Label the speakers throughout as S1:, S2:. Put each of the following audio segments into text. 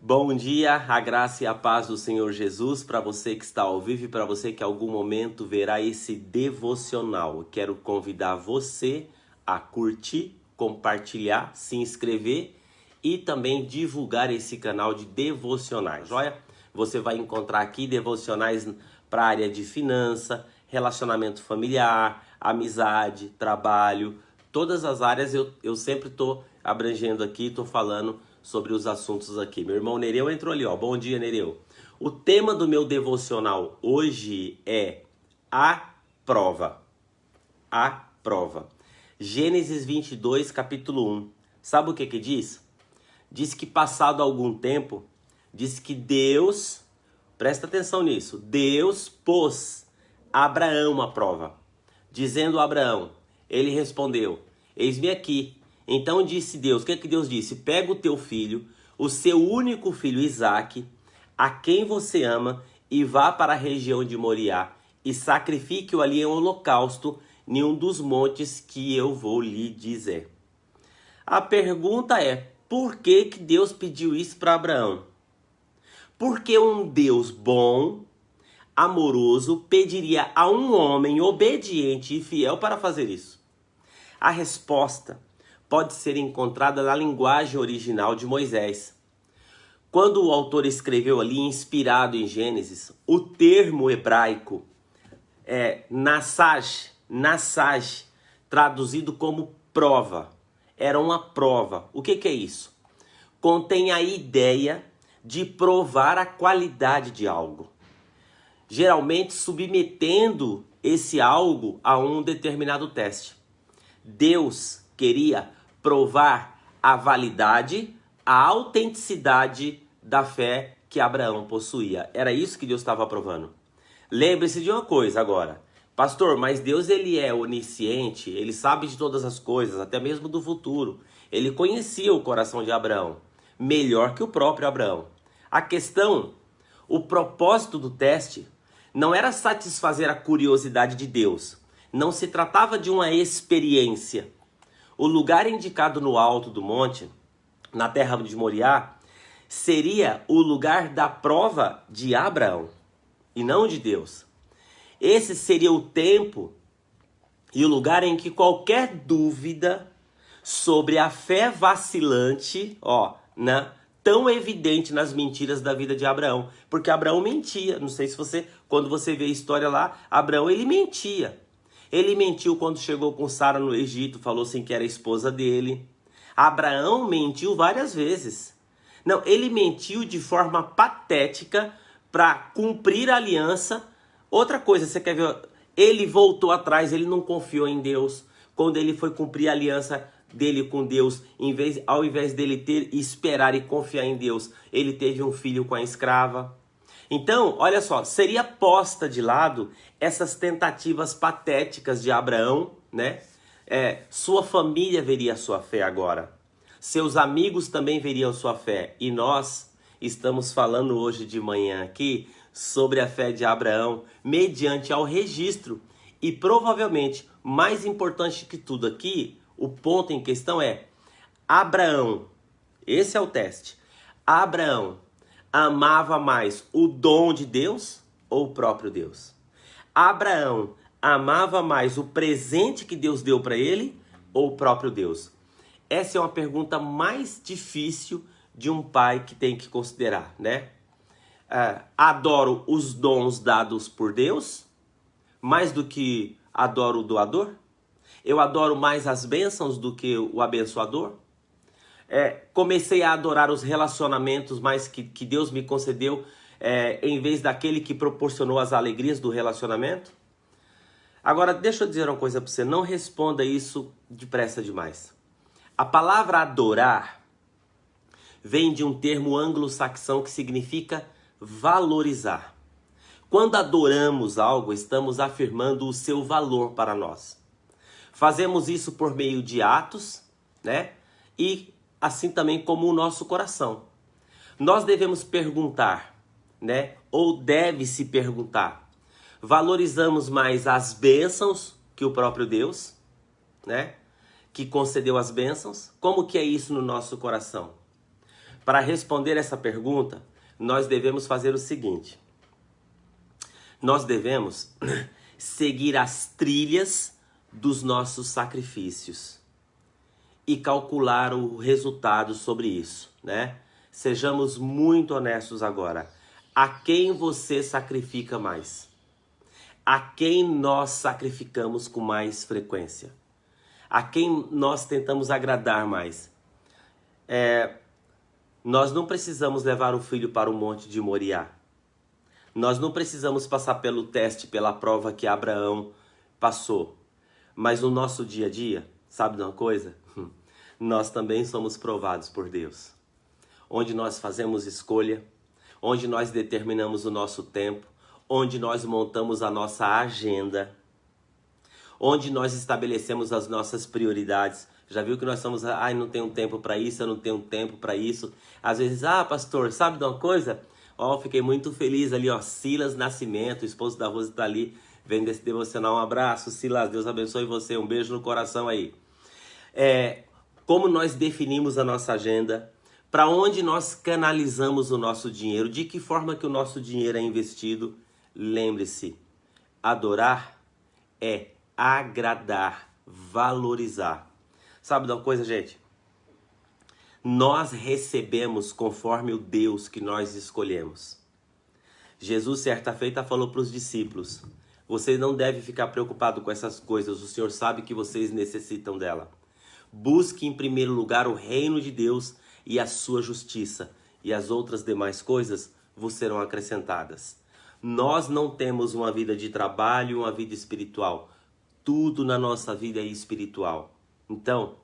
S1: Bom dia, a graça e a paz do Senhor Jesus para você que está ao vivo e para você que em algum momento verá esse devocional. Eu quero convidar você a curtir, compartilhar, se inscrever e também divulgar esse canal de devocionais, joia? Você vai encontrar aqui devocionais para a área de finança, relacionamento familiar, amizade, trabalho, todas as áreas eu sempre estou abrangendo aqui, estou falando sobre os assuntos aqui. Meu irmão Nereu entrou ali, ó. Bom dia, Nereu. O tema do meu devocional hoje é a prova. A prova. Gênesis 22, capítulo 1. Sabe o que diz? Diz que passado algum tempo, diz que Deus, presta atenção nisso, Deus pôs Abraão à prova, dizendo a Abraão, ele respondeu, eis-me aqui. Então disse Deus, o que Deus disse? Pega o teu filho, o seu único filho Isaque, a quem você ama, e vá para a região de Moriá, e sacrifique-o ali em holocausto, em um dos montes que eu vou lhe dizer. A pergunta é, por que Deus pediu isso para Abraão? Porque um Deus bom, amoroso, pediria a um homem obediente e fiel para fazer isso? A resposta pode ser encontrada na linguagem original de Moisés. Quando o autor escreveu ali, inspirado em Gênesis, o termo hebraico é nasaj, traduzido como prova. Era uma prova. O que é isso? Contém a ideia de provar a qualidade de algo, geralmente submetendo esse algo a um determinado teste. Deus queria provar a validade, a autenticidade da fé que Abraão possuía. Era isso que Deus estava provando. Lembre-se de uma coisa agora. Pastor, mas Deus ele é onisciente, ele sabe de todas as coisas, até mesmo do futuro. Ele conhecia o coração de Abraão, melhor que o próprio Abraão. A questão, o propósito do teste, não era satisfazer a curiosidade de Deus. Não se tratava de uma experiência. O lugar indicado no alto do monte, na terra de Moriá, seria o lugar da prova de Abraão e não de Deus. Esse seria o tempo e o lugar em que qualquer dúvida sobre a fé vacilante, tão evidente nas mentiras da vida de Abraão, porque Abraão mentia. Não sei se você, quando você vê a história lá, Abraão ele mentia. Ele mentiu quando chegou com Sara no Egito, falou assim que era a esposa dele. Abraão mentiu várias vezes. Não, ele mentiu de forma patética para cumprir a aliança. Outra coisa, você quer ver? Ele voltou atrás, ele não confiou em Deus. Quando ele foi cumprir a aliança dele com Deus, ao invés dele esperar e confiar em Deus, ele teve um filho com a escrava. Então, olha só, seria posta de lado essas tentativas patéticas de Abraão, né? Sua família veria a sua fé agora. Seus amigos também veriam sua fé. E nós estamos falando hoje de manhã aqui sobre a fé de Abraão, mediante ao registro. E provavelmente, mais importante que tudo aqui, o ponto em questão é Abraão, esse é o teste, Abraão amava mais o dom de Deus ou o próprio Deus? Abraão amava mais o presente que Deus deu para ele ou o próprio Deus? Essa é uma pergunta mais difícil de um pai que tem que considerar, né? Adoro os dons dados por Deus mais do que adoro o doador? Eu adoro mais as bênçãos do que o abençoador? Comecei a adorar os relacionamentos mais que Deus me concedeu em vez daquele que proporcionou as alegrias do relacionamento? Agora, deixa eu dizer uma coisa para você, não responda isso depressa demais. A palavra adorar vem de um termo anglo-saxão que significa valorizar. Quando adoramos algo, estamos afirmando o seu valor para nós. Fazemos isso por meio de atos, né? E assim também como o nosso coração. Nós devemos perguntar, né? Ou deve-se perguntar, valorizamos mais as bênçãos que o próprio Deus, né? Que concedeu as bênçãos? Como que é isso no nosso coração? Para responder essa pergunta, nós devemos fazer o seguinte. Nós devemos seguir as trilhas dos nossos sacrifícios e calcular o resultado sobre isso, né? Sejamos muito honestos agora. A quem você sacrifica mais? A quem nós sacrificamos com mais frequência? A quem nós tentamos agradar mais? Nós não precisamos levar o filho para o monte de Moriá. Nós não precisamos passar pelo teste, pela prova que Abraão passou. Mas no nosso dia a dia, sabe de uma coisa? Nós também somos provados por Deus. Onde nós fazemos escolha, onde nós determinamos o nosso tempo, onde nós montamos a nossa agenda, onde nós estabelecemos as nossas prioridades. Já viu que nós somos, não tenho tempo para isso, eu não tenho tempo para isso. Às vezes, pastor, sabe de uma coisa? Fiquei muito feliz ali, Silas Nascimento, o esposo da Rose está ali, vendo desse devocional. Um abraço, Silas, Deus abençoe você, um beijo no coração aí. Como nós definimos a nossa agenda, para onde nós canalizamos o nosso dinheiro, de que forma que o nosso dinheiro é investido. Lembre-se, adorar é agradar, valorizar. Sabe de uma coisa, gente? Nós recebemos conforme o Deus que nós escolhemos. Jesus, certa feita, falou para os discípulos: vocês não devem ficar preocupados com essas coisas, o Senhor sabe que vocês necessitam dela. Busque em primeiro lugar o reino de Deus e a sua justiça, e as outras demais coisas vos serão acrescentadas. Nós não temos uma vida de trabalho e uma vida espiritual. Tudo na nossa vida é espiritual. Então,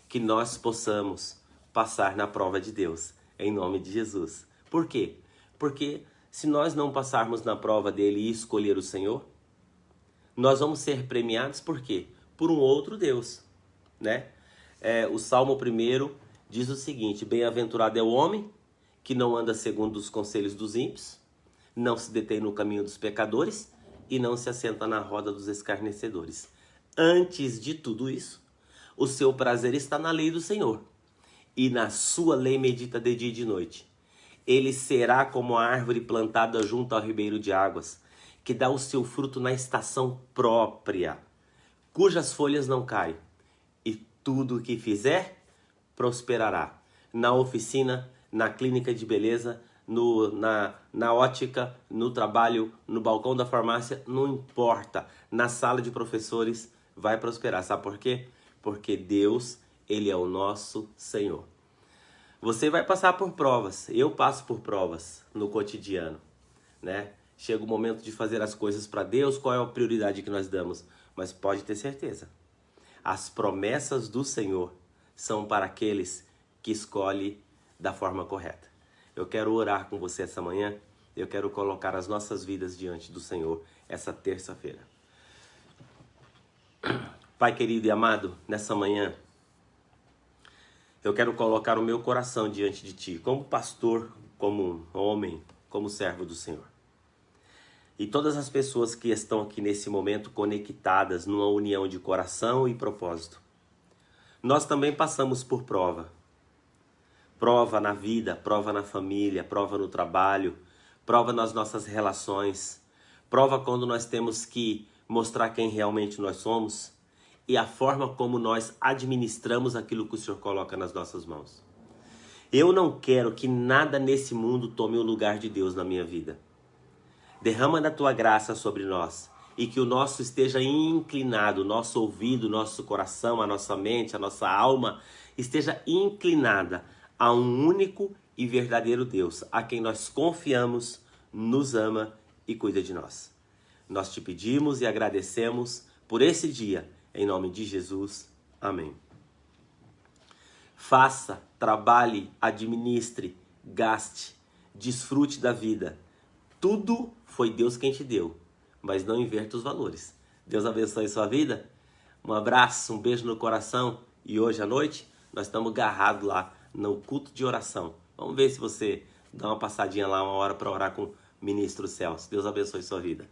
S1: que nós possamos passar na prova de Deus, em nome de Jesus. Por quê? Porque se nós não passarmos na prova dele e escolher o Senhor, nós vamos ser premiados por quê? Por um outro Deus, né? O Salmo 1 diz o seguinte: bem-aventurado é o homem que não anda segundo os conselhos dos ímpios, não se detém no caminho dos pecadores e não se assenta na roda dos escarnecedores. Antes de tudo isso, o seu prazer está na lei do Senhor, e na sua lei medita de dia e de noite. Ele será como a árvore plantada junto ao ribeiro de águas, que dá o seu fruto na estação própria, cujas folhas não caem, e tudo o que fizer prosperará. Na oficina, na clínica de beleza, na ótica, no trabalho, no balcão da farmácia, não importa. Na sala de professores vai prosperar. Sabe por quê? Porque Deus, Ele é o nosso Senhor. Você vai passar por provas. Eu passo por provas no cotidiano, né? Chega o momento de fazer as coisas para Deus. Qual é a prioridade que nós damos? Mas pode ter certeza. As promessas do Senhor são para aqueles que escolhem da forma correta. Eu quero orar com você essa manhã. Eu quero colocar as nossas vidas diante do Senhor essa terça-feira. Pai querido e amado, nessa manhã, eu quero colocar o meu coração diante de Ti, como pastor, como homem, como servo do Senhor. E todas as pessoas que estão aqui nesse momento conectadas numa união de coração e propósito. Nós também passamos por prova. Prova na vida, prova na família, prova no trabalho, prova nas nossas relações, prova quando nós temos que mostrar quem realmente nós somos e a forma como nós administramos aquilo que o Senhor coloca nas nossas mãos. Eu não quero que nada nesse mundo tome o lugar de Deus na minha vida. Derrama da Tua graça sobre nós e que o nosso esteja inclinado, o nosso ouvido, o nosso coração, a nossa mente, a nossa alma esteja inclinada a um único e verdadeiro Deus, a quem nós confiamos, nos ama e cuida de nós. Nós te pedimos e agradecemos por esse dia, em nome de Jesus. Amém. Faça, trabalhe, administre, gaste, desfrute da vida. Tudo foi Deus quem te deu, mas não inverta os valores. Deus abençoe sua vida. Um abraço, um beijo no coração. E hoje à noite nós estamos agarrados lá no culto de oração. Vamos ver se você dá uma passadinha lá uma hora para orar com o ministro Celso. Deus abençoe sua vida.